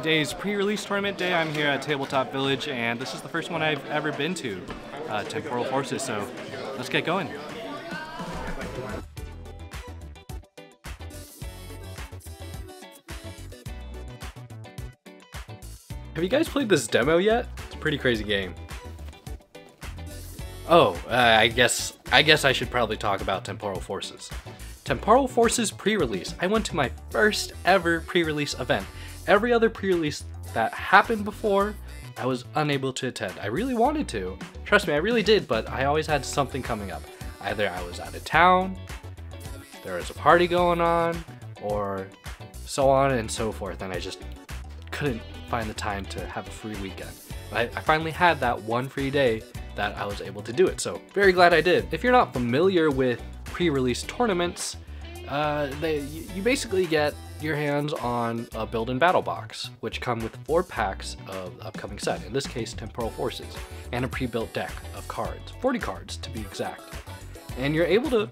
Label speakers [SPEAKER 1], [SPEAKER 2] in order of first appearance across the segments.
[SPEAKER 1] Today's pre-release tournament day. I'm here at Tabletop Village, and this is the first one I've ever been to, Temporal Forces, so let's get going. Have you guys played this demo yet? It's a pretty crazy game. Oh, I guess I should probably talk about Temporal Forces. Temporal Forces pre-release. I went to my first ever pre-release event. Every other pre-release that happened before, I was unable to attend. I really wanted to. Trust me, I really did, but I always had something coming up. Either I was out of town, there was a party going on, or so on and so forth, and I just couldn't find the time to have a free weekend. I finally had that one free day that I was able to do it, so very glad I did. If you're not familiar with pre-release tournaments, you basically get your hands on a build and battle box, which come with 4 packs of the upcoming set, in this case Temporal Forces, and a pre-built deck of cards, 40 cards to be exact. And you're able to,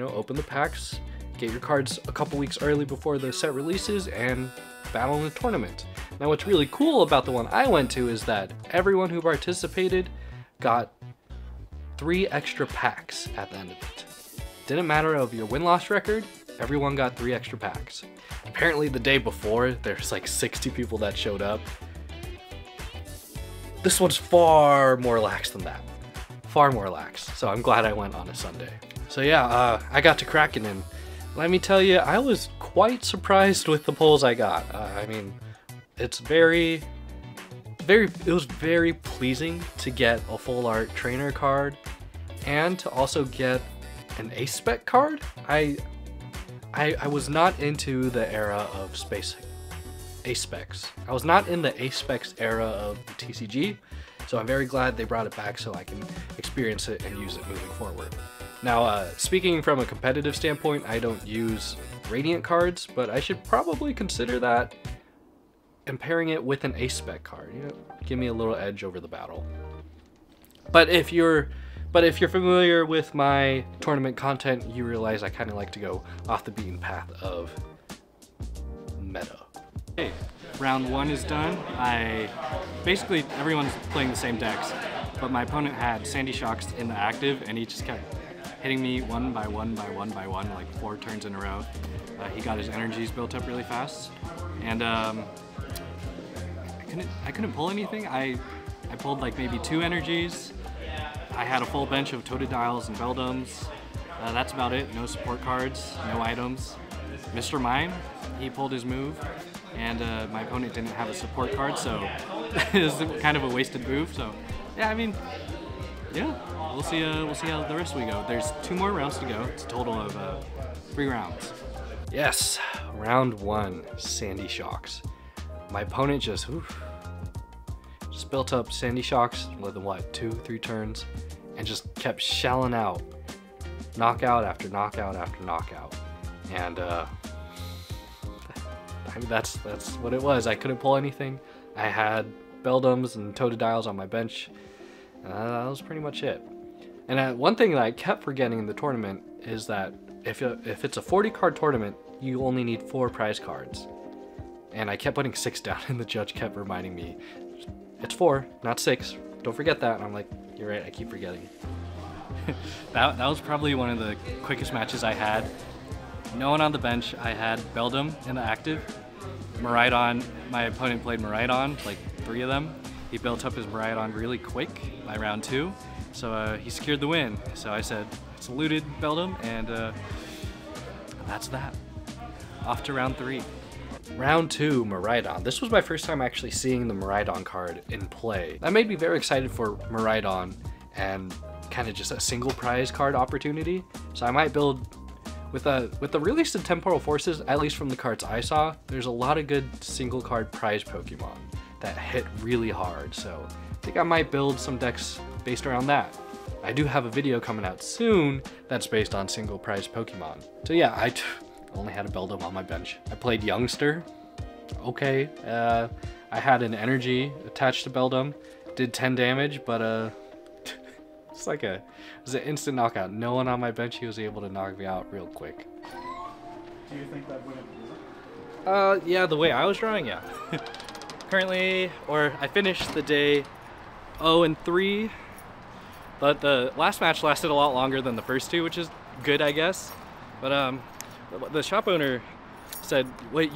[SPEAKER 1] open the packs, get your cards a couple weeks early before the set releases, and battle in the tournament. Now what's really cool about the one I went to is that everyone who participated got 3 extra packs at the end of it. Didn't matter of your win-loss record, everyone got 3 extra packs. Apparently the day before, there's like 60 people that showed up. This one's far more lax than that. Far more lax. So I'm glad I went on a Sunday. So yeah, I got to cracking, and let me tell you, I was quite surprised with the pulls I got. I mean, it was very pleasing to get a full art trainer card and to also get an ace spec card. I was not into the era of space ace specs. I was not in the ace specs era of the TCG, so I'm very glad they brought it back so I can experience it and use it moving forward. Now, speaking from a competitive standpoint, I don't use Radiant cards, but I should probably consider that and pairing it with an ace spec card. Give me a little edge over the battle. But if you're familiar with my tournament content, you realize I kind of like to go off the beaten path of meta. Okay, round 1 is done. Basically everyone's playing the same decks, but my opponent had Sandy Shocks in the active, and he just kept hitting me one by one, like 4 turns in a row. He got his energies built up really fast, and I couldn't pull anything. I pulled like maybe 2 energies. I had a full bench of Totodiles and Beldums. That's about it. No support cards, no items. Mr. Mime, he pulled his move, and my opponent didn't have a support card, so it was kind of a wasted move. So yeah, I mean, yeah, we'll see how the rest we go. There's 2 more rounds to go. It's a total of 3 rounds. Yes, round 1, Sandy Shocks. My opponent just built up Sandy Shocks with what, 2-3 turns, and just kept shelling out knockout after knockout after knockout. And I mean, that's what it was. I couldn't pull anything. I had Beldums and Totodiles on my bench. That was pretty much it. And one thing that I kept forgetting in the tournament is that if it's a 40 card tournament, you only need 4 prize cards. And I kept putting 6 down, and the judge kept reminding me, it's 4, not 6. Don't forget that. And I'm like, you're right, I keep forgetting. that was probably one of the quickest matches I had. No one on the bench. I had Beldum in the active. Miraidon, my opponent played Miraidon, like 3 of them. He built up his Miraidon really quick by round 2, so he secured the win. So I said, saluted Beldum, and that's that. Off to round 3. Round 2, Miraidon. This was my first time actually seeing the Miraidon card in play. That made me very excited for Miraidon and kind of just a single prize card opportunity. So I might build with the release of Temporal Forces, at least from the cards I saw, there's a lot of good single card prize Pokemon that hit really hard. So I think I might build some decks based around that. I do have a video coming out soon that's based on single prize Pokemon. So yeah, I only had a Beldum on my bench. I played Youngster. Okay. I had an energy attached to Beldum. Did 10 damage, but it's like it was an instant knockout. No one on my bench, he was able to knock me out real quick.
[SPEAKER 2] Do you think that wouldn't work?
[SPEAKER 1] Yeah, the way I was drawing, yeah. currently, or I finished the day 0-3, but the last match lasted a lot longer than the first two, which is good, I guess. But the shop owner said what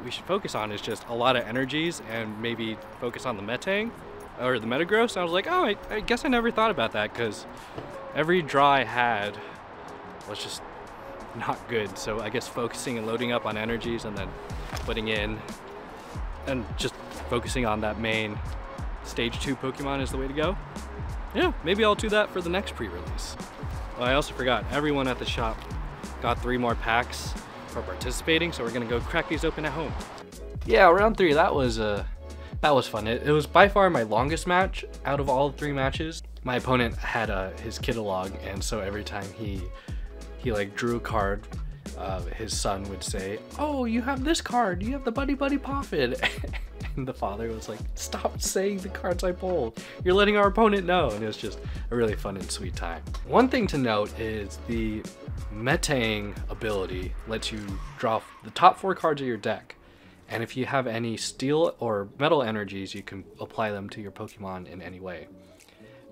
[SPEAKER 1] we should focus on is just a lot of energies and maybe focus on the Metang or the Metagross. And I was like, oh, I guess I never thought about that, because every draw I had was just not good. So I guess focusing and loading up on energies and then putting in and just focusing on that main stage 2 Pokemon is the way to go. Yeah, maybe I'll do that for the next pre-release. Well, I also forgot, everyone at the shop got 3 more packs for participating, so we're gonna go crack these open at home. Yeah, round 3, that was fun. It was by far my longest match out of all 3 matches. My opponent had his Kittalog, and so every time he like drew a card, his son would say, "Oh, you have this card, you have the Buddy Buddy Poffin." And the father was like, "Stop saying the cards I pulled. You're letting our opponent know." And it was just a really fun and sweet time. One thing to note is the Metang ability lets you draw the top 4 cards of your deck. And if you have any steel or metal energies, you can apply them to your Pokemon in any way.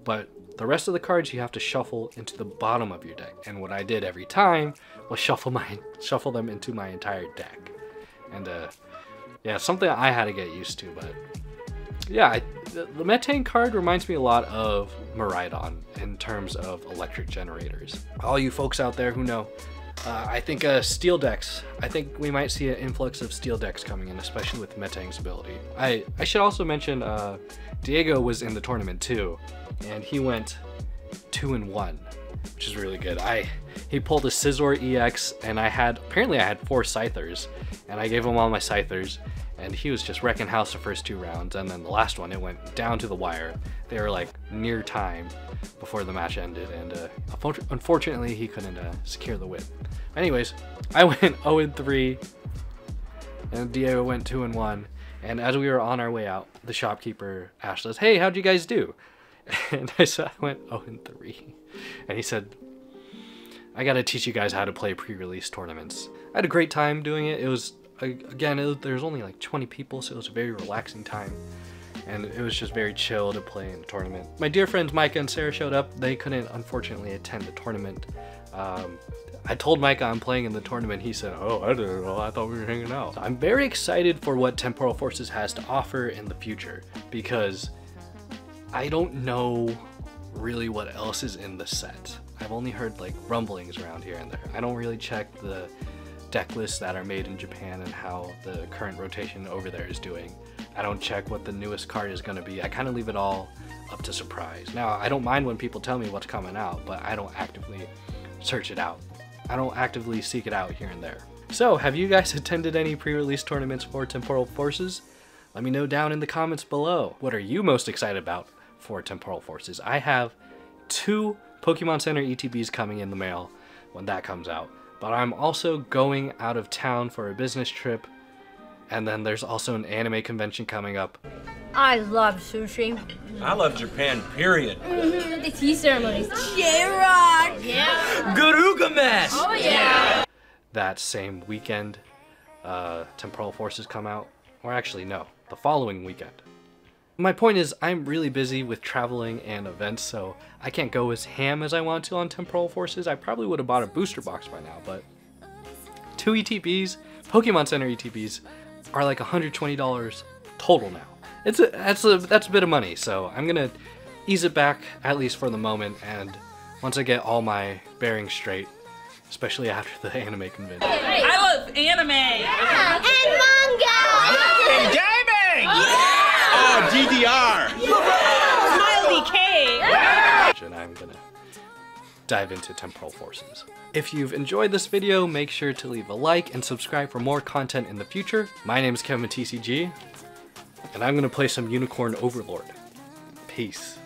[SPEAKER 1] But the rest of the cards you have to shuffle into the bottom of your deck. And what I did every time was shuffle them into my entire deck. And yeah, something I had to get used to, but yeah, the Metang card reminds me a lot of Miraidon in terms of electric generators. All you folks out there who know, I think steel decks, I think we might see an influx of steel decks coming in, especially with Metang's ability. I should also mention Diego was in the tournament too, and he went 2-1, which is really good. He pulled a Scizor EX, and apparently I had 4 Scythers, and I gave him all my Scythers, and he was just wrecking house the first 2 rounds, and then the last one, it went down to the wire. They were like near time before the match ended, and unfortunately he couldn't secure the win. Anyways, I went 0-3, and Diego went 2-1, and as we were on our way out, the shopkeeper asked us, "Hey, how'd you guys do?" And I said, "I went 0-3. And he said, "I gotta teach you guys how to play pre-release tournaments." I had a great time doing it. It was, again, there's only like 20 people, so it was a very relaxing time. And it was just very chill to play in the tournament. My dear friends Micah and Sarah showed up. They couldn't, unfortunately, attend the tournament. I told Micah I'm playing in the tournament. He said, "Oh, I didn't know. I thought we were hanging out." So I'm very excited for what Temporal Forces has to offer in the future, because I don't know really what else is in the set. I've only heard like rumblings around here and there. I don't really check the deck lists that are made in Japan and how the current rotation over there is doing. I don't check what the newest card is going to be. I kind of leave it all up to surprise. Now, I don't mind when people tell me what's coming out, but I don't actively search it out. I don't actively seek it out here and there. So, have you guys attended any pre-release tournaments for Temporal Forces? Let me know down in the comments below. What are you most excited about for Temporal Forces? I have 2 Pokemon Center ETBs coming in the mail when that comes out. But I'm also going out of town for a business trip, and then there's also an anime convention coming up.
[SPEAKER 2] I love sushi.
[SPEAKER 3] I love Japan, period.
[SPEAKER 2] The tea ceremonies. J-Rock! Yeah!
[SPEAKER 3] Garugamesh!
[SPEAKER 2] Oh yeah!
[SPEAKER 1] That same weekend, Temporal Forces come out. Or actually, no, the following weekend. My point is, I'm really busy with traveling and events, so I can't go as ham as I want to on Temporal Forces. I probably would have bought a booster box by now, but 2 ETBs, Pokemon Center ETBs, are like $120 total now. That's a bit of money, so I'm gonna ease it back, at least for the moment, and once I get all my bearings straight, especially after the anime convention.
[SPEAKER 4] I love anime!
[SPEAKER 2] Yeah. And manga!
[SPEAKER 3] And gaming! Yeah! DDR!
[SPEAKER 4] Smiley K!
[SPEAKER 1] And I'm gonna dive into Temporal Forces. If you've enjoyed this video, make sure to leave a like and subscribe for more content in the future. My name is Kevin TCG, and I'm gonna play some Unicorn Overlord. Peace.